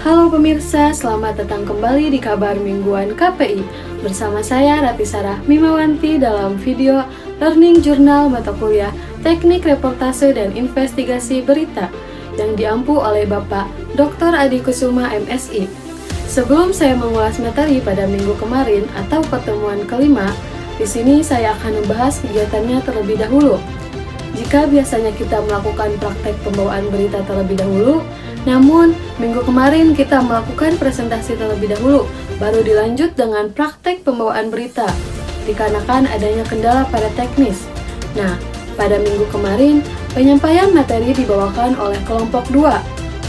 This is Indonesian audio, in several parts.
Halo pemirsa, selamat datang kembali di Kabar Mingguan KPI. Bersama saya Rati Sarah Mimawanti dalam video Learning Journal Mata Kuliah Teknik Reportase dan Investigasi Berita yang diampu oleh Bapak Dr. Adi Kusuma MSI. Sebelum saya mengulas materi pada minggu kemarin atau pertemuan kelima, di sini saya akan membahas kegiatannya terlebih dahulu. Jika biasanya kita melakukan praktek pembawaan berita terlebih dahulu, namun minggu kemarin kita melakukan presentasi terlebih dahulu, baru dilanjut dengan praktek pembawaan berita, dikarenakan adanya kendala pada teknis. Nah, pada minggu kemarin, penyampaian materi dibawakan oleh kelompok 2,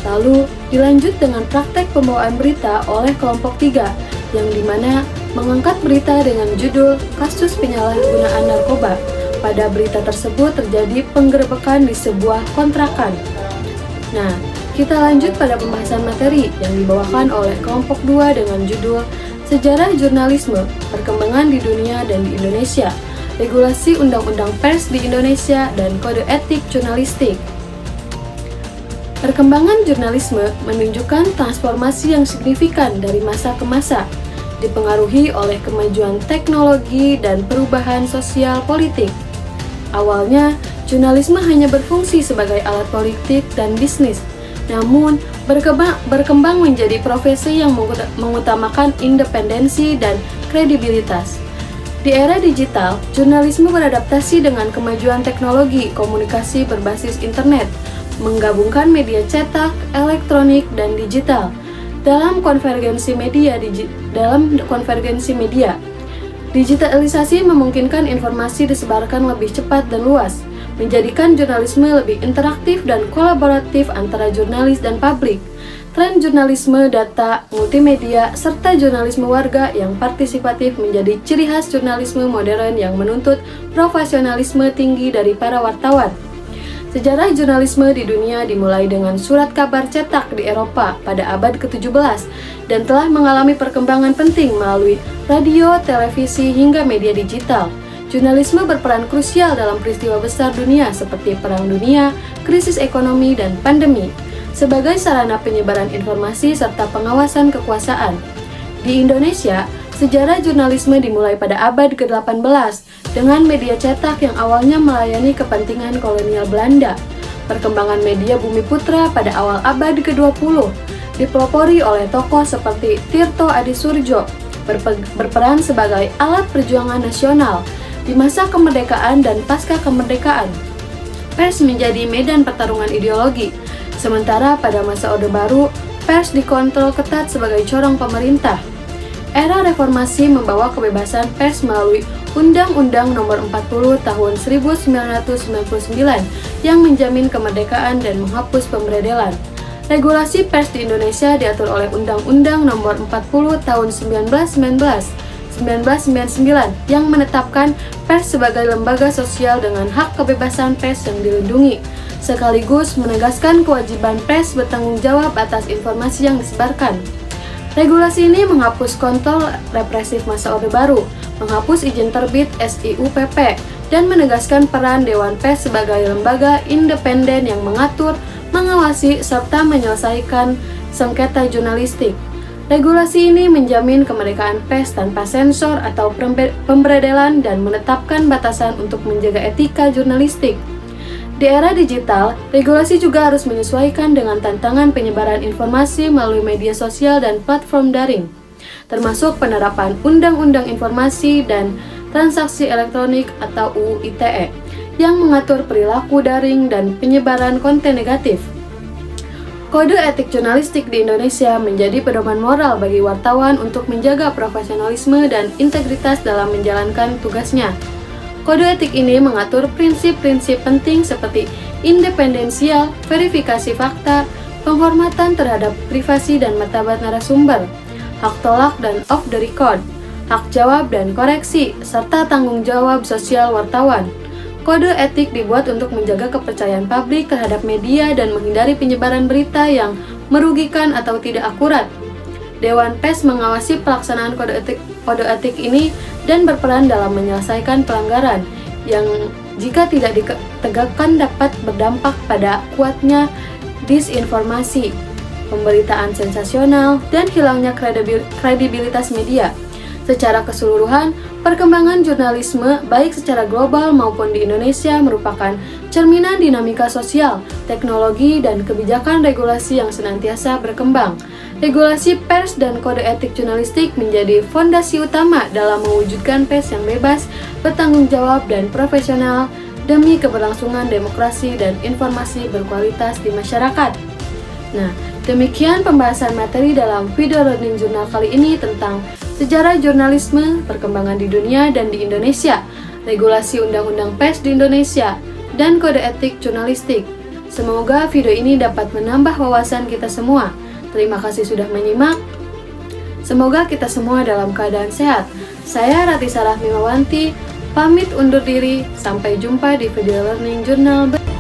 lalu dilanjut dengan praktek pembawaan berita oleh kelompok 3, yang dimana mengangkat berita dengan judul Kasus Penyalahgunaan Narkoba. Pada berita tersebut terjadi penggerebekan di sebuah kontrakan. Nah, kita lanjut pada pembahasan materi yang dibawakan oleh kelompok 2 dengan judul Sejarah Jurnalisme, Perkembangan di Dunia dan di Indonesia, Regulasi Undang-Undang Pers di Indonesia, dan Kode Etik Jurnalistik. Perkembangan jurnalisme menunjukkan transformasi yang signifikan dari masa ke masa, dipengaruhi oleh kemajuan teknologi dan perubahan sosial politik. Awalnya, jurnalisme hanya berfungsi sebagai alat politik dan bisnis, namun berkembang menjadi profesi yang mengutamakan independensi dan kredibilitas. Di era digital, jurnalisme beradaptasi dengan kemajuan teknologi komunikasi berbasis internet, menggabungkan media cetak, elektronik, dan digital dalam konvergensi media. Digitalisasi memungkinkan informasi disebarkan lebih cepat dan luas, menjadikan jurnalisme lebih interaktif dan kolaboratif antara jurnalis dan publik. Tren jurnalisme data, multimedia, serta jurnalisme warga yang partisipatif menjadi ciri khas jurnalisme modern yang menuntut profesionalisme tinggi dari para wartawan. Sejarah jurnalisme di dunia dimulai dengan surat kabar cetak di Eropa pada abad ke-17 dan telah mengalami perkembangan penting melalui radio, televisi, hingga media digital. Jurnalisme berperan krusial dalam peristiwa besar dunia seperti Perang Dunia, krisis ekonomi, dan pandemi, sebagai sarana penyebaran informasi serta pengawasan kekuasaan. Di Indonesia, sejarah jurnalisme dimulai pada abad ke-18 dengan media cetak yang awalnya melayani kepentingan kolonial Belanda. Perkembangan media Bumi Putra pada awal abad ke-20 dipelopori oleh tokoh seperti Tirto Adisurjo, berperan sebagai alat perjuangan nasional di masa kemerdekaan dan pasca kemerdekaan. Pers menjadi medan pertarungan ideologi, sementara pada masa Orde Baru, pers dikontrol ketat sebagai corong pemerintah. Era reformasi membawa kebebasan pers melalui Undang-Undang Nomor 40 Tahun 1999 yang menjamin kemerdekaan dan menghapus pemberedelan. Regulasi pers di Indonesia diatur oleh Undang-Undang Nomor 40 Tahun 1999 yang menetapkan pers sebagai lembaga sosial dengan hak kebebasan pers yang dilindungi, sekaligus menegaskan kewajiban pers bertanggung jawab atas informasi yang disebarkan. Regulasi ini menghapus kontrol represif masa Orde Baru, menghapus izin terbit SIUPP, dan menegaskan peran Dewan Pers sebagai lembaga independen yang mengatur, mengawasi, serta menyelesaikan sengketa jurnalistik. Regulasi ini menjamin kemerdekaan pers tanpa sensor atau pemberedelan dan menetapkan batasan untuk menjaga etika jurnalistik. Di era digital, regulasi juga harus menyesuaikan dengan tantangan penyebaran informasi melalui media sosial dan platform daring, termasuk penerapan Undang-Undang Informasi dan Transaksi Elektronik atau UU ITE yang mengatur perilaku daring dan penyebaran konten negatif. Kode etik jurnalistik di Indonesia menjadi pedoman moral bagi wartawan untuk menjaga profesionalisme dan integritas dalam menjalankan tugasnya. Kode etik ini mengatur prinsip-prinsip penting seperti independensial, verifikasi fakta, penghormatan terhadap privasi dan martabat narasumber, hak tolak dan off the record, hak jawab dan koreksi, serta tanggung jawab sosial wartawan. Kode etik dibuat untuk menjaga kepercayaan publik terhadap media dan menghindari penyebaran berita yang merugikan atau tidak akurat. Dewan Pers mengawasi pelaksanaan kode etik ini dan berperan dalam menyelesaikan pelanggaran yang jika tidak ditegakkan dapat berdampak pada kuatnya disinformasi. pemberitaan sensasional, dan hilangnya kredibilitas media. Secara keseluruhan, perkembangan jurnalisme baik secara global maupun di Indonesia merupakan cerminan dinamika sosial, teknologi, dan kebijakan regulasi yang senantiasa berkembang. Regulasi pers dan kode etik jurnalistik menjadi fondasi utama dalam mewujudkan pers yang bebas, bertanggung jawab, dan profesional demi keberlangsungan demokrasi dan informasi berkualitas di masyarakat. Nah, demikian pembahasan materi dalam video learning jurnal kali ini tentang sejarah jurnalisme, perkembangan di dunia dan di Indonesia, regulasi undang-undang pers di Indonesia, dan kode etik jurnalistik. Semoga video ini dapat menambah wawasan kita semua. Terima kasih sudah menyimak. Semoga kita semua dalam keadaan sehat. Saya Rati Sarah Mimawanti, pamit undur diri. Sampai jumpa di video learning jurnal berikutnya.